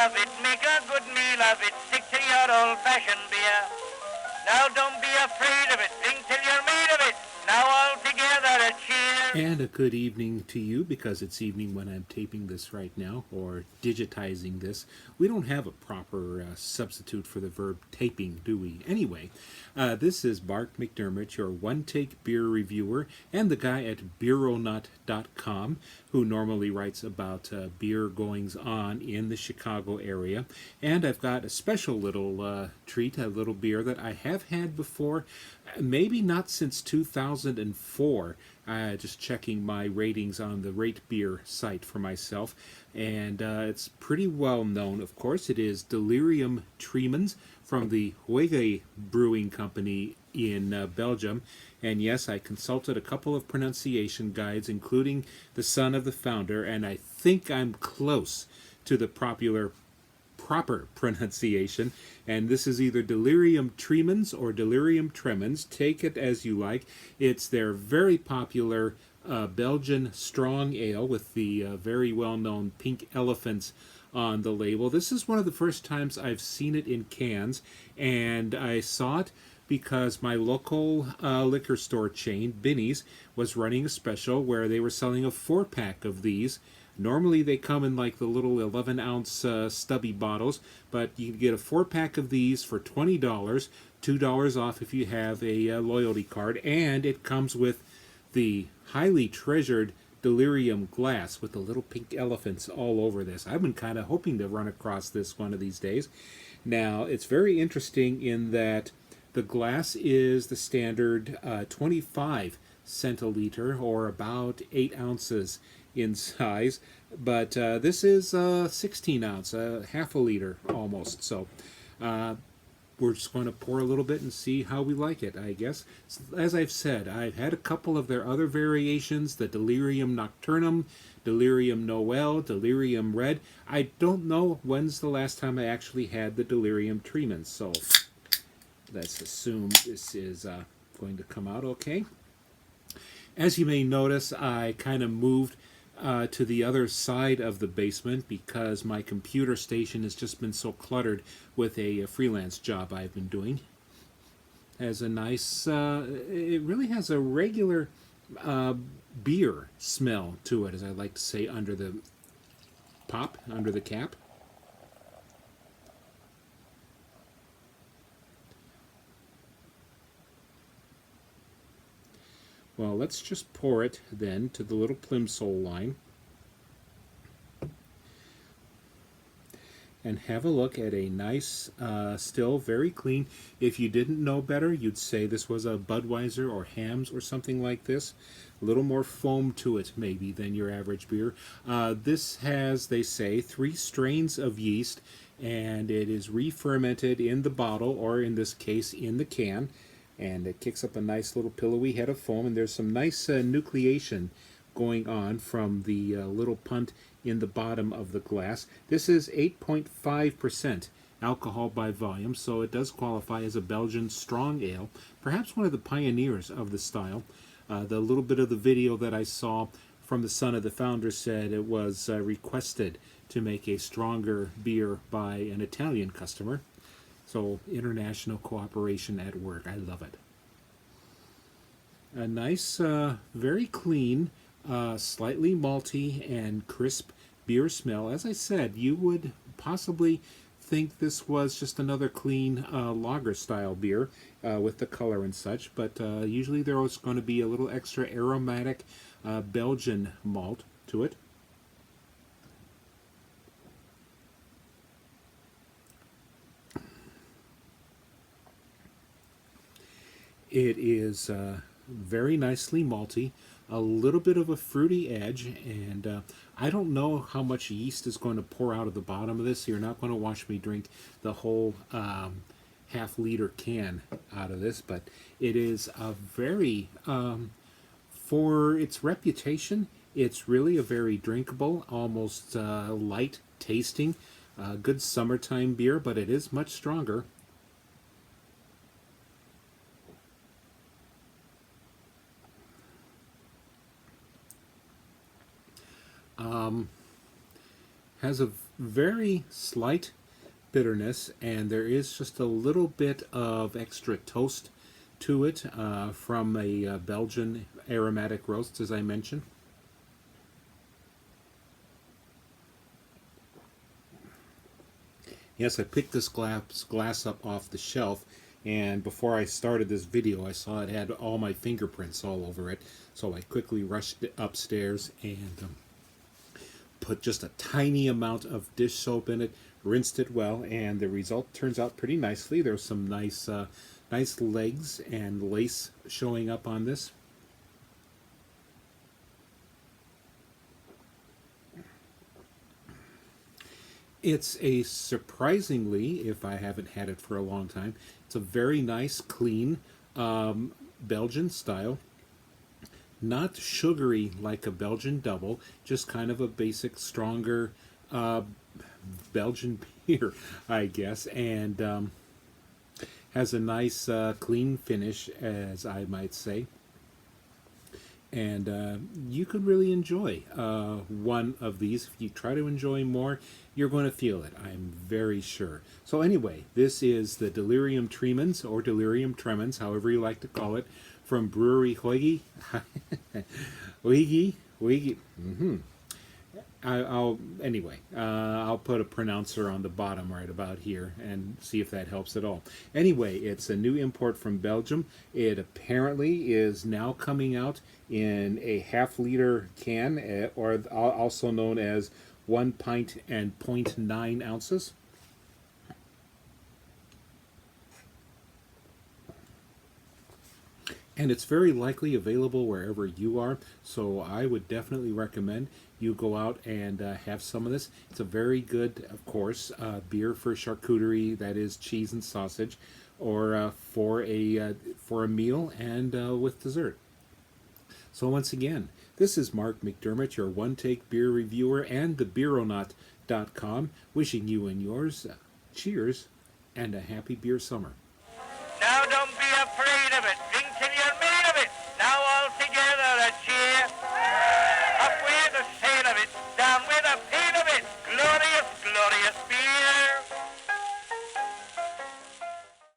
of it, make a good meal of it, stick to your old-fashioned beer. Now don't be afraid of it, drink till you're made of it. Now all together a cheer. And a good evening to you, because it's evening when I'm taping this right now, or digitizing this. We don't have a proper substitute for the verb taping, do we? Anyway, this is Bart McDermott, your one-take beer reviewer, and the guy at beeronut.com, who normally writes about beer goings-on in the Chicago area. And I've got a special little treat, a little beer that I have had before, maybe not since 2004. Just checking my ratings on the Rate Beer site for myself, and it's pretty well known, of course. It is Delirium Tremens from the Huyghe Brewing Company in Belgium. And yes, I consulted a couple of pronunciation guides, including the son of the founder, and I think I'm close to the proper pronunciation, and this is either Delirium Tremens or Delirium Tremens. Take it as you like. It's their very popular Belgian strong ale with the very well-known pink elephants on the label. This is one of the first times I've seen it in cans, and I saw it because my local liquor store chain, Binny's, was running a special where they were selling a 4-pack of these. Normally they come in like the little 11-ounce stubby bottles, but you can get a 4-pack of these for $20, $2 off if you have a loyalty card, and it comes with the highly treasured Delirium glass with the little pink elephants all over this. I've been kind of hoping to run across this one of these days. Now, it's very interesting in that the glass is the standard 25 centiliter, or about 8 ounces in size, but this is 16 ounce, half a liter almost. So we're just going to pour a little bit and see how we like it, I guess. As I've said, I've had a couple of their other variations, the Delirium Nocturnum, Delirium Noel, Delirium Red. I don't know when's the last time I actually had the Delirium Tremens, so let's assume this is going to come out okay. As you may notice, I kind of moved to the other side of the basement because my computer station has just been so cluttered with a freelance job I've been doing. Has a nice, it really has a regular beer smell to it, as I like to say, under the cap. Well, let's just pour it then to the little plimsoll line and have a look at a nice, still very clean. If you didn't know better, you'd say this was a Budweiser or Hamm's or something like this. A little more foam to it maybe than your average beer. This has, they say, 3 strains of yeast, and it is re-fermented in the bottle, or in this case in the can. And it kicks up a nice little pillowy head of foam, and there's some nice nucleation going on from the little punt in the bottom of the glass. This is 8.5% alcohol by volume, so it does qualify as a Belgian strong ale, perhaps one of the pioneers of the style. The little bit of the video that I saw from the son of the founder said it was requested to make a stronger beer by an Italian customer. So, international cooperation at work. I love it. A nice, very clean, slightly malty and crisp beer smell. As I said, you would possibly think this was just another clean lager-style beer with the color and such, but usually there was going to be a little extra aromatic Belgian malt to it. It is very nicely malty, a little bit of a fruity edge, and I don't know how much yeast is going to pour out of the bottom of this, so you're not going to watch me drink the whole half-liter can out of this, but it is a very, for its reputation, it's really a very drinkable, almost light tasting, good summertime beer, but it is much stronger. Has a very slight bitterness, and there is just a little bit of extra toast to it from a Belgian aromatic roast, as I mentioned. Yes, I picked this glass up off the shelf, and before I started this video, I saw it had all my fingerprints all over it, so I quickly rushed upstairs and put just a tiny amount of dish soap in it, rinsed it well, and the result turns out pretty nicely. There's some nice legs and lace showing up on this. It's a surprisingly, if I haven't had it for a long time, it's a very nice, clean Belgian style. Not sugary like a Belgian double, just kind of a basic, stronger Belgian beer, I guess, and has a nice, clean finish, as I might say. And you could really enjoy one of these. If you try to enjoy more, you're going to feel it, I'm very sure. So anyway, this is the Delirium Tremens, or Delirium Tremens, however you like to call it, from Brouwerij Huyghe. Huyghe. I'll put a pronouncer on the bottom right about here and see if that helps at all. Anyway, it's a new import from Belgium. It apparently is now coming out in a half-liter can, or also known as 1 pint and 0.9 ounces. And it's very likely available wherever you are, so I would definitely recommend you go out and have some of this. It's a very good, of course, beer for charcuterie, that is cheese and sausage, or for a meal and with dessert. So once again, this is Mark McDermott, your one-take beer reviewer and the Beeronaut.com, wishing you and yours cheers and a happy beer summer. Now don't be afraid of it. Drink till you're made of it. Now all together a cheer. Up with the sail of it.